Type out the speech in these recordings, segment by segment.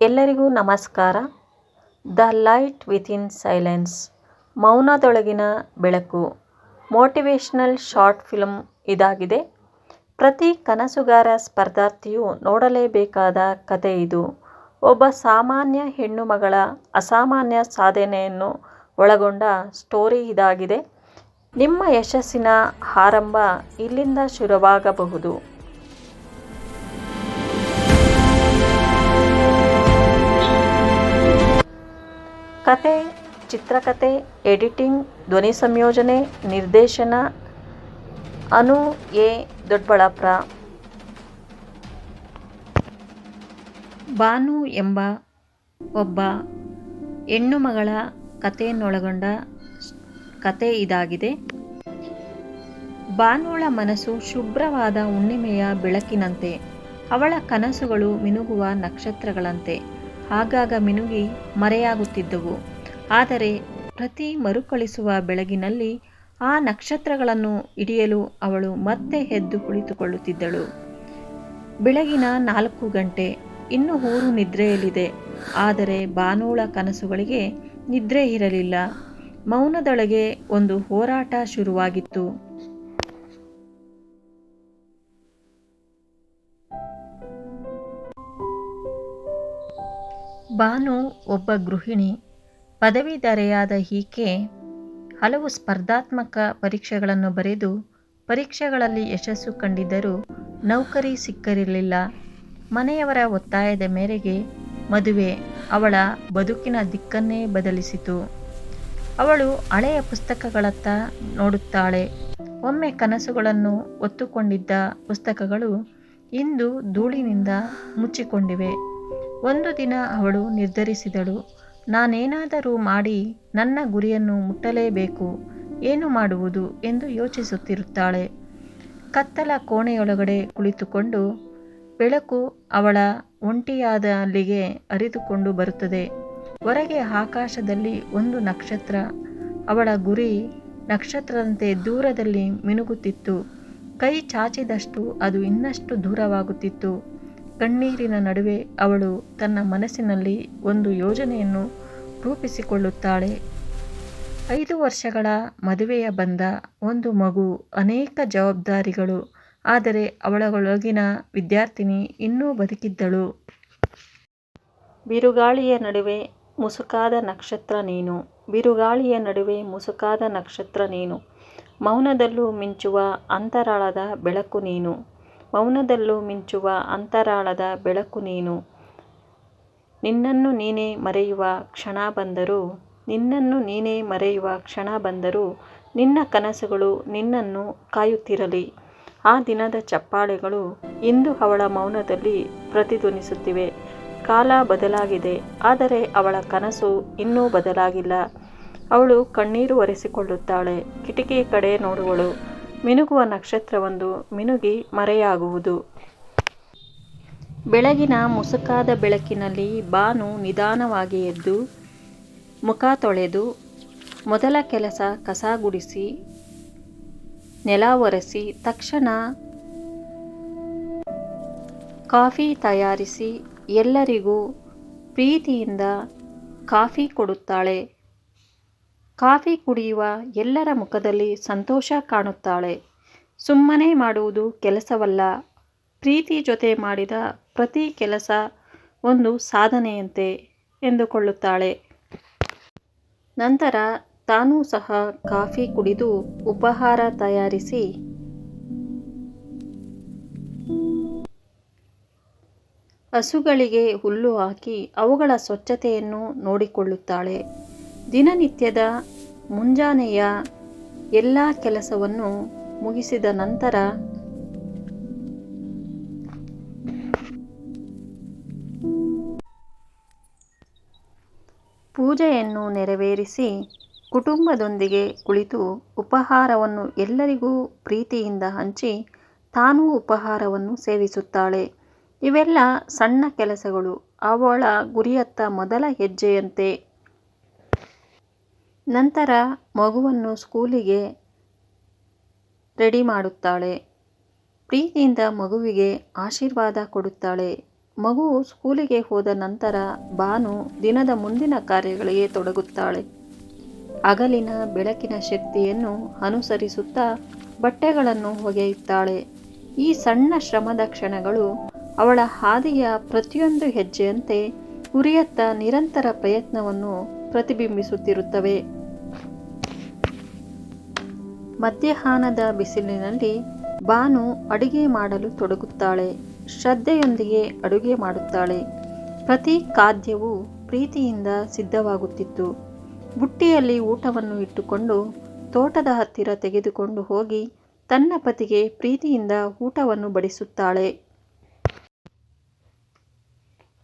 ಎಲ್ಲರಿಗೂ ನಮಸ್ಕಾರ. The light within silence, ಮೌನದೊಳಗಿನ ಬೆಳಕು ಮೋಟಿವೇಶನಲ್ ಶಾರ್ಟ್ ಫಿಲ್ಮ್ ಇದಾಗಿದೆ. ಪ್ರತಿ ಕನಸುಗಾರ ಸ್ಪರ್ಧಾರ್ಥಿಯು ನೋಡಲೇಬೇಕಾದ ಕತೆ ಇದು. ಒಬ್ಬ ಸಾಮಾನ್ಯ ಹೆಣ್ಣು ಮಗಳ ಅಸಾಮಾನ್ಯ ಸಾಧನೆಯನ್ನು ಒಳಗೊಂಡ ಸ್ಟೋರಿ ಇದಾಗಿದೆ. ನಿಮ್ಮ ಯಶಸ್ಸಿನ ಆರಂಭ ಇಲ್ಲಿಂದ ಶುರುವಾಗಬಹುದು. ಕತೆ, ಚಿತ್ರಕಥೆ, ಎಡಿಟಿಂಗ್, ಧ್ವನಿ ಸಂಯೋಜನೆ, ನಿರ್ದೇಶನ ಅನು ಎ. ದೊಡ್ಡಬಳ್ಳಾಪುರ. ಭಾನು ಎಂಬ ಒಬ್ಬ ಹೆಣ್ಣು ಮಗಳ ಕಥೆಯನ್ನೊಳಗೊಂಡ ಕತೆ ಇದಾಗಿದೆ. ಭಾನುಳ ಮನಸ್ಸು ಶುಭ್ರವಾದ ಹುಣ್ಣಿಮೆಯ ಬೆಳಕಿನಂತೆ. ಅವಳ ಕನಸುಗಳು ಮಿನುಗುವ ನಕ್ಷತ್ರಗಳಂತೆ. ಆಗಾಗ ಮಿನುಗಿ ಮರೆಯಾಗುತ್ತಿದ್ದವು. ಆದರೆ ಪ್ರತಿ ಮರುಕಳಿಸುವ ಬೆಳಗಿನಲ್ಲಿ ಆ ನಕ್ಷತ್ರಗಳನ್ನು ಹಿಡಿಯಲು ಅವಳು ಮತ್ತೆ ಎದ್ದು ಕುಳಿತುಕೊಳ್ಳುತ್ತಿದ್ದಳು. ಬೆಳಗಿನ 4 ಗಂಟೆ. ಇನ್ನು ಊರು ನಿದ್ರೆಯಲ್ಲಿದೆ. ಆದರೆ ಭಾನುಳ ಕನಸುಗಳಿಗೆ ನಿದ್ರೆ ಇರಲಿಲ್ಲ. ಮೌನದೊಳಗೆ ಒಂದು ಹೋರಾಟ ಶುರುವಾಗಿತ್ತು. ಭಾನು ಒಬ್ಬ ಗೃಹಿಣಿ. ಪದವೀಧರೆಯಾದ ಈಕೆ ಹಲವು ಸ್ಪರ್ಧಾತ್ಮಕ ಪರೀಕ್ಷೆಗಳನ್ನು ಬರೆದು ಪರೀಕ್ಷೆಗಳಲ್ಲಿ ಯಶಸ್ಸು ಕಂಡಿದ್ದರೂ ನೌಕರಿ ಸಿಕ್ಕಿರಲಿಲ್ಲ. ಮನೆಯವರ ಒತ್ತಾಯದ ಮೇರೆಗೆ ಮದುವೆ ಅವಳ ಬದುಕಿನ ದಿಕ್ಕನ್ನೇ ಬದಲಿಸಿತು. ಅವಳು ಹಳೆಯ ಪುಸ್ತಕಗಳತ್ತ ನೋಡುತ್ತಾಳೆ. ಒಮ್ಮೆ ಕನಸುಗಳನ್ನು ಹೊತ್ತುಕೊಂಡಿದ್ದ ಪುಸ್ತಕಗಳು ಇಂದು ಧೂಳಿನಿಂದ ಮುಚ್ಚಿಕೊಂಡಿವೆ. ಒಂದು ದಿನ ಅವಳು ನಿರ್ಧರಿಸಿದಳು, ನಾನೇನಾದರೂ ಮಾಡಿ ನನ್ನ ಗುರಿಯನ್ನು ಮುಟ್ಟಲೇಬೇಕು. ಏನು ಮಾಡುವುದು ಎಂದು ಯೋಚಿಸುತ್ತಿರುತ್ತಾಳೆ. ಕತ್ತಲ ಕೋಣೆಯೊಳಗಡೆ ಕುಳಿತುಕೊಂಡು ಬೆಳಕು ಅವಳ ಒಂಟಿಯಾದ ಅಲ್ಲಿಗೆ ಹರಿದುಕೊಂಡು ಬರುತ್ತದೆ. ಹೊರಗೆ ಆಕಾಶದಲ್ಲಿ ಒಂದು ನಕ್ಷತ್ರ. ಅವಳ ಗುರಿ ನಕ್ಷತ್ರದಂತೆ ದೂರದಲ್ಲಿ ಮಿನುಗುತ್ತಿತ್ತು. ಕೈ ಚಾಚಿದಷ್ಟು ಅದು ಇನ್ನಷ್ಟು ದೂರವಾಗುತ್ತಿತ್ತು. ಕಣ್ಣೀರಿನ ನಡುವೆ ಅವಳು ತನ್ನ ಮನಸ್ಸಿನಲ್ಲಿ ಒಂದು ಯೋಜನೆಯನ್ನು ರೂಪಿಸಿಕೊಳ್ಳುತ್ತಾಳೆ. 5 ವರ್ಷಗಳ ಮದುವೆಯ ಬಂಧ, ಒಂದು ಮಗು, ಅನೇಕ ಜವಾಬ್ದಾರಿಗಳು. ಆದರೆ ಅವಳೊಳಗಿನ ವಿದ್ಯಾರ್ಥಿನಿ ಇನ್ನೂ ಬದುಕಿದ್ದಳು. ಬಿರುಗಾಳಿಯ ನಡುವೆ ಮುಸುಕಾದ ನಕ್ಷತ್ರ ನೀನು. ಬಿರುಗಾಳಿಯ ನಡುವೆ ಮುಸುಕಾದ ನಕ್ಷತ್ರ ನೀನು. ಮೌನದಲ್ಲೂ ಮಿಂಚುವ ಅಂತರಾಳದ ಬೆಳಕು ನೀನು. ಮೌನದಲ್ಲೂ ಮಿಂಚುವ ಅಂತರಾಳದ ಬೆಳಕು ನೀನು. ನಿನ್ನನ್ನು ನೀನೇ ಮರೆಯುವ ಕ್ಷಣ ಬಂದರೂ, ನಿನ್ನನ್ನು ನೀನೇ ಮರೆಯುವ ಕ್ಷಣ ಬಂದರೂ ನಿನ್ನ ಕನಸುಗಳು ನಿನ್ನನ್ನು ಕಾಯುತ್ತಿರಲಿ. ಆ ದಿನದ ಚಪ್ಪಾಳೆಗಳು ಇಂದು ಅವಳ ಮೌನದಲ್ಲಿ ಪ್ರತಿಧ್ವನಿಸುತ್ತಿವೆ. ಕಾಲ ಬದಲಾಗಿದೆ, ಆದರೆ ಅವಳ ಕನಸು ಇನ್ನೂ ಬದಲಾಗಿಲ್ಲ. ಅವಳು ಕಣ್ಣೀರು ಒರೆಸಿಕೊಳ್ಳುತ್ತಾಳೆ. ಕಿಟಕಿ ಕಡೆ ನೋಡುವಳು. ಮಿನುಗುವ ನಕ್ಷತ್ರವೊಂದು ಮಿನುಗಿ ಮರೆಯಾಗುವುದು. ಬೆಳಗಿನ ಮುಸುಕಾದ ಬೆಳಕಿನಲ್ಲಿ ಭಾನು ನಿಧಾನವಾಗಿ ಎದ್ದು ಮುಖ ತೊಳೆದು ಮೊದಲ ಕೆಲಸ ಕಸ ಗುಡಿಸಿ ನೆಲ ಒರೆಸಿ ತಕ್ಷಣ ಕಾಫಿ ತಯಾರಿಸಿ ಎಲ್ಲರಿಗೂ ಪ್ರೀತಿಯಿಂದ ಕಾಫಿ ಕೊಡುತ್ತಾಳೆ. ಕಾಫಿ ಕುಡಿಯುವ ಎಲ್ಲರ ಮುಖದಲ್ಲಿ ಸಂತೋಷ ಕಾಣುತ್ತಾಳೆ. ಸುಮ್ಮನೆ ಮಾಡುವುದು ಕೆಲಸವಲ್ಲ. ಪ್ರೀತಿ ಜೊತೆ ಮಾಡಿದ ಪ್ರತಿ ಕೆಲಸ ಒಂದು ಸಾಧನೆಯಂತೆ ಎಂದುಕೊಳ್ಳುತ್ತಾಳೆ. ನಂತರ ತಾನೂ ಸಹ ಕಾಫಿ ಕುಡಿದು ಉಪಹಾರ ತಯಾರಿಸಿ ಹಸುಗಳಿಗೆ ಹುಲ್ಲು ಹಾಕಿ ಅವುಗಳ ಸ್ವಚ್ಛತೆಯನ್ನು ನೋಡಿಕೊಳ್ಳುತ್ತಾಳೆ. ದಿನನಿತ್ಯದ ಮುಂಜಾನೆಯ ಎಲ್ಲ ಕೆಲಸವನ್ನು ಮುಗಿಸಿದ ನಂತರ ಪೂಜೆಯನ್ನು ನೆರವೇರಿಸಿ ಕುಟುಂಬದೊಂದಿಗೆ ಕುಳಿತು ಉಪಹಾರವನ್ನು ಎಲ್ಲರಿಗೂ ಪ್ರೀತಿಯಿಂದ ಹಂಚಿ ತಾನೂ ಉಪಹಾರವನ್ನು ಸೇವಿಸುತ್ತಾಳೆ. ಇವೆಲ್ಲ ಸಣ್ಣ ಕೆಲಸಗಳು ಅವಳ ಗುರಿಯತ್ತ ಮೊದಲ ಹೆಜ್ಜೆಯಂತೆ. ನಂತರ ಮಗುವನ್ನು ಸ್ಕೂಲಿಗೆ ರೆಡಿ ಮಾಡುತ್ತಾಳೆ. ಪ್ರೀತಿಯಿಂದ ಮಗುವಿಗೆ ಆಶೀರ್ವಾದ ಕೊಡುತ್ತಾಳೆ. ಮಗು ಸ್ಕೂಲಿಗೆ ಹೋದ ನಂತರ ಭಾನು ದಿನದ ಮುಂದಿನ ಕಾರ್ಯಗಳಿಗೆ ತೊಡಗುತ್ತಾಳೆ. ಹಗಲಿನ ಬೆಳಕಿನ ಶಕ್ತಿಯನ್ನು ಅನುಸರಿಸುತ್ತಾ ಬಟ್ಟೆಗಳನ್ನು ಒಗೆಯುತ್ತಾಳೆ. ಈ ಸಣ್ಣ ಶ್ರಮದ ಕ್ಷಣಗಳು ಅವಳ ಹಾದಿಯ ಪ್ರತಿಯೊಂದು ಹೆಜ್ಜೆಯಂತೆ ಗುರಿಯತ್ತ ನಿರಂತರ ಪ್ರಯತ್ನವನ್ನು ಪ್ರತಿಬಿಂಬಿಸುತ್ತಿರುತ್ತವೆ. ಮಧ್ಯಾಹ್ನದ ಬಿಸಿಲಿನಲ್ಲಿ ಭಾನು ಅಡುಗೆ ಮಾಡಲು ತೊಡಗುತ್ತಾಳೆ. ಶ್ರದ್ಧೆಯೊಂದಿಗೆ ಅಡುಗೆ ಮಾಡುತ್ತಾಳೆ. ಪ್ರತಿ ಖಾದ್ಯವೂ ಪ್ರೀತಿಯಿಂದ ಸಿದ್ಧವಾಗುತ್ತಿತ್ತು. ಬುಟ್ಟಿಯಲ್ಲಿ ಊಟವನ್ನು ಇಟ್ಟುಕೊಂಡು ತೋಟದ ಹತ್ತಿರ ತೆಗೆದುಕೊಂಡು ಹೋಗಿ ತನ್ನ ಪತಿಗೆ ಪ್ರೀತಿಯಿಂದ ಊಟವನ್ನು ಬಡಿಸುತ್ತಾಳೆ.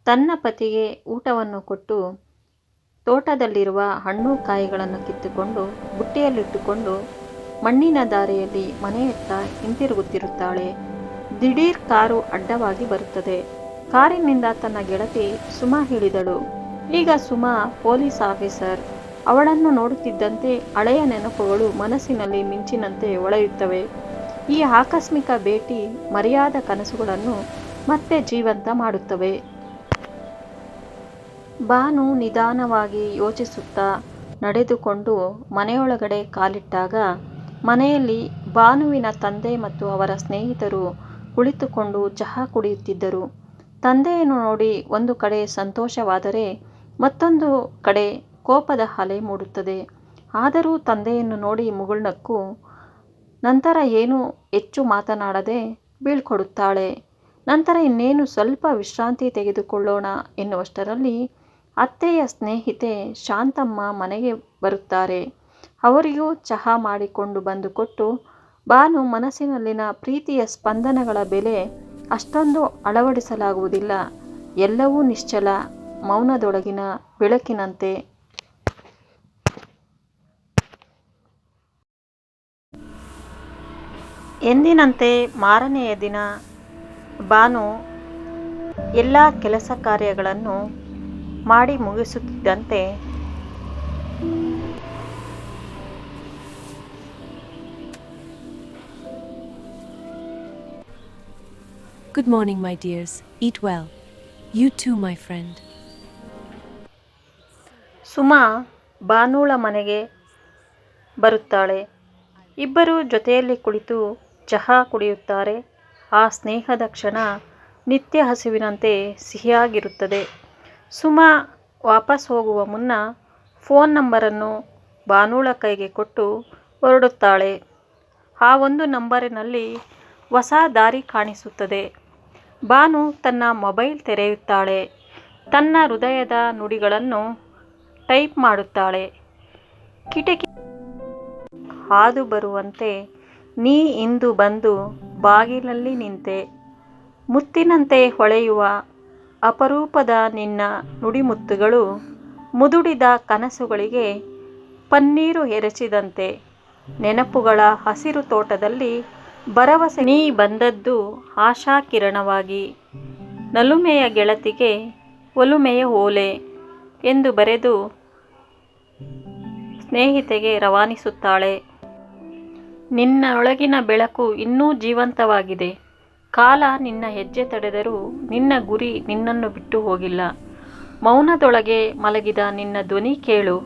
ತನ್ನ ಪತಿಗೆ ಊಟವನ್ನು ಕೊಟ್ಟು ತೋಟದಲ್ಲಿರುವ ಹಣ್ಣು ಕಾಯಿಗಳನ್ನು ಕಿತ್ತುಕೊಂಡು ಬುಟ್ಟಿಯಲ್ಲಿಟ್ಟುಕೊಂಡು ಮಣ್ಣಿನ ದಾರಿಯಲ್ಲಿ ಮನೆಯತ್ತ ಹಿಂತಿರುಗುತ್ತಿರುತ್ತಾಳೆ. ದಿಢೀರ್ ಕಾರು ಅಡ್ಡವಾಗಿ ಬರುತ್ತದೆ. ಕಾರಿನಿಂದ ತನ್ನ ಗೆಳತಿ ಸುಮಾ ಇಳಿದಳು. ಈಗ ಸುಮಾ ಪೊಲೀಸ್ ಆಫೀಸರ್. ಅವಳನ್ನು ನೋಡುತ್ತಿದ್ದಂತೆ ಹಳೆಯ ನೆನಪುಗಳು ಮನಸ್ಸಿನಲ್ಲಿ ಮಿಂಚಿನಂತೆ ಹೊಳೆಯುತ್ತವೆ. ಈ ಆಕಸ್ಮಿಕ ಭೇಟಿ ಮರೆಯಾದ ಕನಸುಗಳನ್ನು ಮತ್ತೆ ಜೀವಂತ ಮಾಡುತ್ತವೆ. ಭಾನು ನಿಧಾನವಾಗಿ ಯೋಚಿಸುತ್ತಾ ನಡೆದುಕೊಂಡು ಮನೆಯೊಳಗಡೆ ಕಾಲಿಟ್ಟಾಗ ಮನೆಯಲ್ಲಿ ಭಾನುವಿನ ತಂದೆ ಮತ್ತು ಅವರ ಸ್ನೇಹಿತರು ಕುಳಿತುಕೊಂಡು ಚಹಾ ಕುಡಿಯುತ್ತಿದ್ದರು. ತಂದೆಯನ್ನು ನೋಡಿ ಒಂದು ಕಡೆ ಸಂತೋಷವಾದರೆ ಮತ್ತೊಂದು ಕಡೆ ಕೋಪದ ಅಲೆ ಮೂಡುತ್ತದೆ. ಆದರೂ ತಂದೆಯನ್ನು ನೋಡಿ ಮುಗುಳ್ನಕ್ಕು ನಂತರ ಏನೂ ಹೆಚ್ಚು ಮಾತನಾಡದೆ ಬೀಳ್ಕೊಡುತ್ತಾಳೆ. ನಂತರ ಇನ್ನೇನು ಸ್ವಲ್ಪ ವಿಶ್ರಾಂತಿ ತೆಗೆದುಕೊಳ್ಳೋಣ ಎನ್ನುವಷ್ಟರಲ್ಲಿ ಅತ್ತೆಯ ಸ್ನೇಹಿತೆ ಶಾಂತಮ್ಮ ಮನೆಗೆ ಬರುತ್ತಾರೆ. ಅವರಿಗೂ ಚಹಾ ಮಾಡಿಕೊಂಡು ಬಂದು ಕೊಟ್ಟು, ಭಾನು ಮನಸ್ಸಿನಲ್ಲಿನ ಪ್ರೀತಿಯ ಸ್ಪಂದನಗಳ ಬೆಲೆ ಅಷ್ಟೊಂದು ಅಳವಡಿಸಲಾಗುವುದಿಲ್ಲ. ಎಲ್ಲವೂ ನಿಶ್ಚಲ ಮೌನದೊಳಗಿನ ಬೆಳಕಿನಂತೆ. ಎಂದಿನಂತೆ ಮಾರನೆಯ ದಿನ ಭಾನು ಎಲ್ಲ ಕೆಲಸ ಕಾರ್ಯಗಳನ್ನು ಮಾಡಿ ಮುಗಿಸುತ್ತಿದ್ದಂತೆ Good morning, my dears. Eat well. You too, my friend. Suma ಭಾನುಳ ಮನೆಗೆ ಬರುತ್ತಾಳೆ. ಇಬ್ಬರು ಜೊತೆಯಲ್ಲಿ ಕುಳಿತು ಚಹಾ ಕುಡಿಯುತ್ತಾರೆ. ಆ ಸ್ನೇಹದ ಕ್ಷಣ ನಿತ್ಯ ಹಸಿವಿನಂತೆ ಸಿಹಿಯಾಗಿರುತ್ತದೆ. ಸುಮಾ ವಾಪಸ್ ಹೋಗುವ ಮುನ್ನ ಫೋನ್ ನಂಬರನ್ನು ಭಾನುಳ ಕೈಗೆ ಕೊಟ್ಟು ಹೊರಡುತ್ತಾಳೆ. ಆ ಒಂದು ನಂಬರಿನಲ್ಲಿ ಹೊಸ ದಾರಿ ಕಾಣಿಸುತ್ತದೆ. ಭಾನು ತನ್ನ ಮೊಬೈಲ್ ತೆರೆಯುತ್ತಾಳೆ. ತನ್ನ ಹೃದಯದ ನುಡಿಗಳನ್ನು ಟೈಪ್ ಮಾಡುತ್ತಾಳೆ. ಕಿಟಕಿ ಹಾದು ಬರುವಂತೆ ನೀ ಇಂದು ಬಂದು ಬಾಗಿಲಲ್ಲಿ ನಿಂತೆ. ಮುತ್ತಿನಂತೆ ಹೊಳೆಯುವ ಅಪರೂಪದ ನಿನ್ನ ನುಡಿಮುತ್ತುಗಳು ಮುದುಡಿದ ಕನಸುಗಳಿಗೆ ಪನ್ನೀರು ಎರಚಿದಂತೆ. ನೆನಪುಗಳ ಹಸಿರು ತೋಟದಲ್ಲಿ ಭರವಸೆ ನೀ ಬಂದದ್ದು ಆಶಾ ಕಿರಣವಾಗಿ. ನಲುಮೆಯ ಗೆಳತಿಗೆ ಒಲುಮೆಯ ಓಲೆ ಎಂದು ಬರೆದು ಸ್ನೇಹಿತೆಗೆ ರವಾನಿಸುತ್ತಾಳೆ. ನಿನ್ನೊಳಗಿನ ಬೆಳಕು ಇನ್ನೂ ಜೀವಂತವಾಗಿದೆ. ಕಾಲ ನಿನ್ನ ಹೆಜ್ಜೆ ತಡೆದರೂ ನಿನ್ನ ಗುರಿ ನಿನ್ನನ್ನು ಬಿಟ್ಟು ಹೋಗಿಲ್ಲ. ಮೌನದೊಳಗೆ ಮಲಗಿದ ನಿನ್ನ ಧ್ವನಿ ಕೇಳು.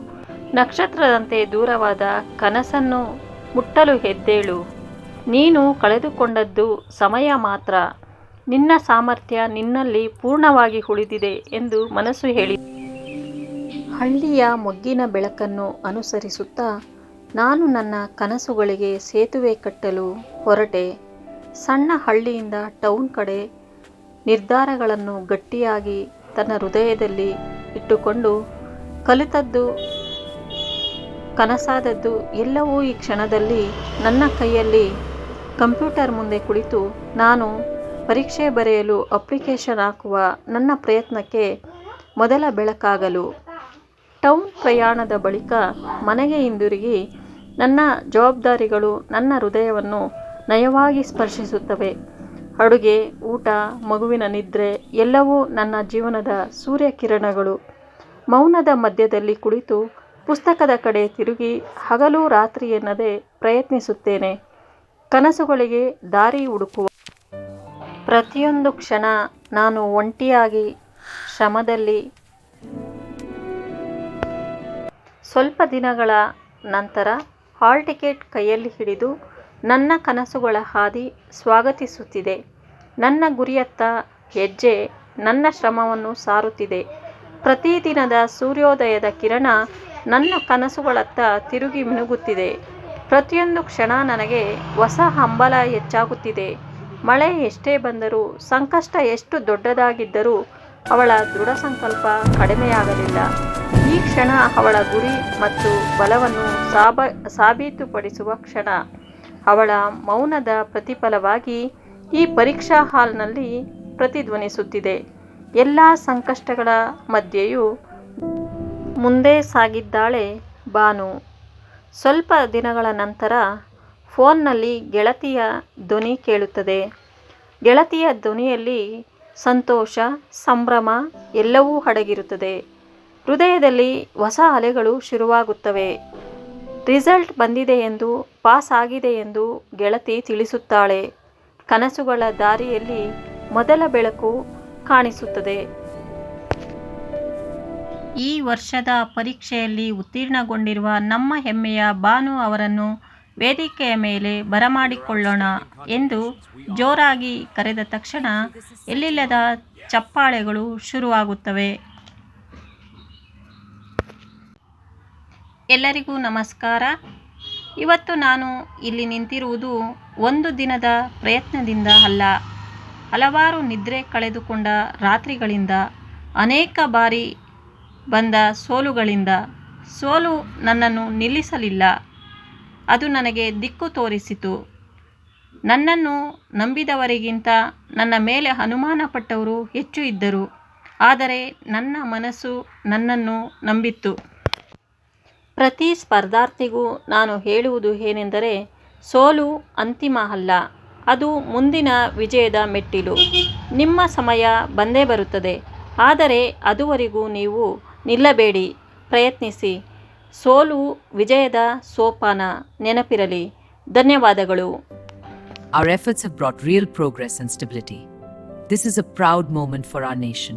ನಕ್ಷತ್ರದಂತೆ ದೂರವಾದ ಕನಸನ್ನು ಮುಟ್ಟಲು ಎದ್ದೇಳು. ನೀನು ಕಳೆದುಕೊಂಡದ್ದು ಸಮಯ ಮಾತ್ರ. ನಿನ್ನ ಸಾಮರ್ಥ್ಯ ನಿನ್ನಲ್ಲಿ ಪೂರ್ಣವಾಗಿ ಉಳಿದಿದೆ ಎಂದು ಮನಸ್ಸು ಹೇಳಿ. ಹಳ್ಳಿಯ ಮೊಗ್ಗಿನ ಬೆಳಕನ್ನು ಅನುಸರಿಸುತ್ತಾ ನಾನು ನನ್ನ ಕನಸುಗಳಿಗೆ ಸೇತುವೆ ಕಟ್ಟಲು ಹೊರಟೆ. ಸಣ್ಣ ಹಳ್ಳಿಯಿಂದ ಟೌನ್ ಕಡೆ ನಿರ್ಧಾರಗಳನ್ನು ಗಟ್ಟಿಯಾಗಿ ತನ್ನ ಹೃದಯದಲ್ಲಿ ಇಟ್ಟುಕೊಂಡು ಕಲಿತದ್ದು ಕನಸಾದದ್ದು ಎಲ್ಲವೂ ಈ ಕ್ಷಣದಲ್ಲಿ ನನ್ನ ಕೈಯಲ್ಲಿ. ಕಂಪ್ಯೂಟರ್ ಮುಂದೆ ಕುಳಿತು ನಾನು ಪರೀಕ್ಷೆ ಬರೆಯಲು ಅಪ್ಲಿಕೇಶನ್ ಹಾಕುವ ನನ್ನ ಪ್ರಯತ್ನಕ್ಕೆ ಮೊದಲ ಬೆಳಕಾಗಲು. ಟೌನ್ ಪ್ರಯಾಣದ ಬಳಿಕ ಮನೆಗೆ ಹಿಂದಿರುಗಿ ನನ್ನ ಜವಾಬ್ದಾರಿಗಳು ನನ್ನ ಹೃದಯವನ್ನು ನಯವಾಗಿ ಸ್ಪರ್ಶಿಸುತ್ತವೆ. ಅಡುಗೆ, ಊಟ, ಮಗುವಿನ ನಿದ್ರೆ ಎಲ್ಲವೂ ನನ್ನ ಜೀವನದ ಸೂರ್ಯಕಿರಣಗಳು. ಮೌನದ ಮಧ್ಯದಲ್ಲಿ ಕುಳಿತು ಪುಸ್ತಕದ ಕಡೆ ತಿರುಗಿ ಹಗಲು ರಾತ್ರಿ ಎನ್ನದೆ ಪ್ರಯತ್ನಿಸುತ್ತೇನೆ. ಕನಸುಗಳಿಗೆ ದಾರಿ ಹುಡುಕುವ ಪ್ರತಿಯೊಂದು ಕ್ಷಣ ನಾನು ಒಂಟಿಯಾಗಿ ಶ್ರಮದಲ್ಲಿ ಸ್ವಲ್ಪ ದಿನಗಳ ನಂತರ ಹಾಲ್ ಟಿಕೆಟ್ ಕೈಯಲ್ಲಿ ಹಿಡಿದು ನನ್ನ ಕನಸುಗಳ ಹಾದಿ ಸ್ವಾಗತಿಸುತ್ತಿದೆ. ನನ್ನ ಗುರಿಯತ್ತ ಹೆಜ್ಜೆ ನನ್ನ ಶ್ರಮವನ್ನು ಸಾರುತ್ತಿದೆ. ಪ್ರತಿದಿನದ ಸೂರ್ಯೋದಯದ ಕಿರಣ ನನ್ನ ಕನಸುಗಳತ್ತ ತಿರುಗಿ ಮಿನುಗುತ್ತಿದೆ. ಪ್ರತಿಯೊಂದು ಕ್ಷಣ ನನಗೆ ಹೊಸ ಹಂಬಲ ಹೆಚ್ಚಾಗುತ್ತಿದೆ. ಮಳೆ ಎಷ್ಟೇ ಬಂದರೂ, ಸಂಕಷ್ಟ ಎಷ್ಟು ದೊಡ್ಡದಾಗಿದ್ದರೂ ಅವಳ ದೃಢ ಸಂಕಲ್ಪ ಕಡಿಮೆಯಾಗಲಿಲ್ಲ. ಈ ಕ್ಷಣ ಅವಳ ಗುರಿ ಮತ್ತು ಬಲವನ್ನು ಸಾಬೀತುಪಡಿಸುವ ಕ್ಷಣ. ಅವಳ ಮೌನದ ಪ್ರತಿಫಲವಾಗಿ ಈ ಪರೀಕ್ಷಾ ಹಾಲ್ನಲ್ಲಿ ಪ್ರತಿಧ್ವನಿಸುತ್ತಿದೆ. ಎಲ್ಲ ಸಂಕಷ್ಟಗಳ ಮಧ್ಯೆಯೂ ಮುಂದೆ ಸಾಗಿದ್ದಾಳೆ ಬಾನು. ಸ್ವಲ್ಪ ದಿನಗಳ ನಂತರ ಫೋನ್ನಲ್ಲಿ ಗೆಳತಿಯ ಧ್ವನಿ ಕೇಳುತ್ತದೆ. ಗೆಳತಿಯ ಧ್ವನಿಯಲ್ಲಿ ಸಂತೋಷ, ಸಂಭ್ರಮ ಎಲ್ಲವೂ ಅಡಗಿರುತ್ತದೆ. ಹೃದಯದಲ್ಲಿ ಹೊಸ ಅಲೆಗಳು ಶುರುವಾಗುತ್ತವೆ. ರಿಸಲ್ಟ್ ಬಂದಿದೆ ಎಂದು, ಪಾಸ್ ಆಗಿದೆ ಎಂದು ಗೆಳತಿ ತಿಳಿಸುತ್ತಾಳೆ. ಕನಸುಗಳ ದಾರಿಯಲ್ಲಿ ಮೊದಲ ಬೆಳಕು ಕಾಣಿಸುತ್ತದೆ. ಈ ವರ್ಷದ ಪರೀಕ್ಷೆಯಲ್ಲಿ ಉತ್ತೀರ್ಣಗೊಂಡಿರುವ ನಮ್ಮ ಹೆಮ್ಮೆಯ ಬಾನು ಅವರನ್ನು ವೇದಿಕೆಯ ಮೇಲೆ ಬರಮಾಡಿಕೊಳ್ಳೋಣ ಎಂದು ಜೋರಾಗಿ ಕರೆದ ತಕ್ಷಣ ಎಲ್ಲಿಲ್ಲದ ಚಪ್ಪಾಳೆಗಳು ಶುರುವಾಗುತ್ತವೆ. ಎಲ್ಲರಿಗೂ ನಮಸ್ಕಾರ. ಇವತ್ತು ನಾನು ಇಲ್ಲಿ ನಿಂತಿರುವುದು ಒಂದು ದಿನದ ಪ್ರಯತ್ನದಿಂದ ಅಲ್ಲ, ಹಲವಾರು ನಿದ್ರೆ ಕಳೆದುಕೊಂಡ ರಾತ್ರಿಗಳಿಂದ, ಅನೇಕ ಬಾರಿ ಬಂದ ಸೋಲುಗಳಿಂದ. ಸೋಲು ನನ್ನನ್ನು ನಿಲ್ಲಿಸಲಿಲ್ಲ, ಅದು ನನಗೆ ದಿಕ್ಕು ತೋರಿಸಿತು. ನನ್ನನ್ನು ನಂಬಿದವರಿಗಿಂತ ನನ್ನ ಮೇಲೆ ಅನುಮಾನ ಪಟ್ಟವರು ಹೆಚ್ಚು ಇದ್ದರು, ಆದರೆ ನನ್ನ ಮನಸ್ಸು ನನ್ನನ್ನು ನಂಬಿತ್ತು. ಪ್ರತಿ ಸ್ಪರ್ಧಾರ್ಥಿಗೂ ನಾನು ಹೇಳುವುದು ಏನೆಂದರೆ, ಸೋಲು ಅಂತಿಮ ಅಲ್ಲ, ಅದು ಮುಂದಿನ ವಿಜಯದ ಮೆಟ್ಟಿಲು. ನಿಮ್ಮ ಸಮಯ ಬಂದೇ ಬರುತ್ತದೆ, ಆದರೆ ಅದುವರೆಗೂ ನೀವು ನಿಲ್ಲಬೇಡಿ, ಪ್ರಯತ್ನಿಸಿ. ಸೋಲು ವಿಜಯದ ಸೋಪಾನ, ನೆನಪಿರಲಿ. ಧನ್ಯವಾದಗಳು. Our efforts have brought real progress and stability. This is a proud moment for our nation.